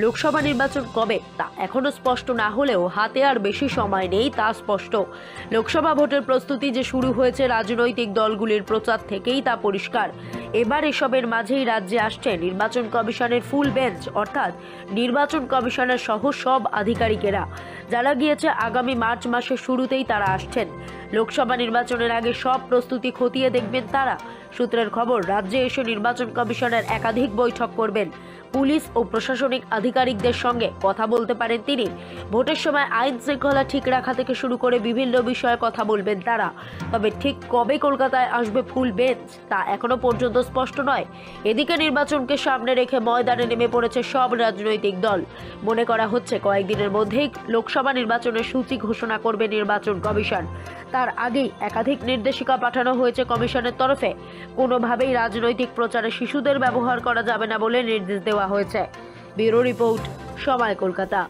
লোকসভা নির্বাচন কবে তা এখনো স্পষ্ট না হলেও হাতে আর বেশি সময় নেই তা স্পষ্ট। লোকসভা ভোটের প্রস্তুতি যে শুরু হয়েছে রাজনৈতিক দলগুলির প্রচার থেকেই তা পরিষ্কার। এবার এসবের মাঝেই রাজ্যে আসছে নির্বাচন কমিশনের ফুল বেঞ্চ, অর্থাৎ নির্বাচন কমিশনের সহ সব আধিকারিকেরা। যারা গিয়েছে আগামী মার্চ মাসের শুরুতেই তারা আসছেন। লোকসভা নির্বাচনের আগে সব প্রস্তুতি খতিয়ে দেখবেন তারা। সূত্রের খবর, রাজ্যে এসে নির্বাচন কমিশনের একাধিক বৈঠক করবেন। পুলিশ ও প্রশাসনিক আধিকারিকদের সঙ্গে কথা বলতে পারেন তিনি। ভোটের সময় আইন শৃঙ্খলা ঠিক রাখা থেকে শুরু করে বিভিন্ন বিষয়ে কথা বলবেন তারা। তবে ঠিক কবে কলকাতায় আসবে ফুল বেঞ্চ তা এখনো পর্যন্ত স্পষ্ট নয়। এদিকে নির্বাচনকে সামনে রেখে ময়দানে নেমে পড়েছে সব রাজনৈতিক দল। মনে করা হচ্ছে কয়েকদিনের মধ্যেই লোকসভা নির্বাচনের সূচি ঘোষণা করবে নির্বাচন কমিশন। তার আগেই একাধিক নির্দেশিকা পাঠানো হয়েছে কমিশনের তরফে। কোনোভাবেই রাজনৈতিক প্রচারে শিশুদের ব্যবহার করা যাবে না বলে নির্দেশ দেওয়া হয়েছে। ব্যুরো রিপোর্ট, সময় কলকাতা।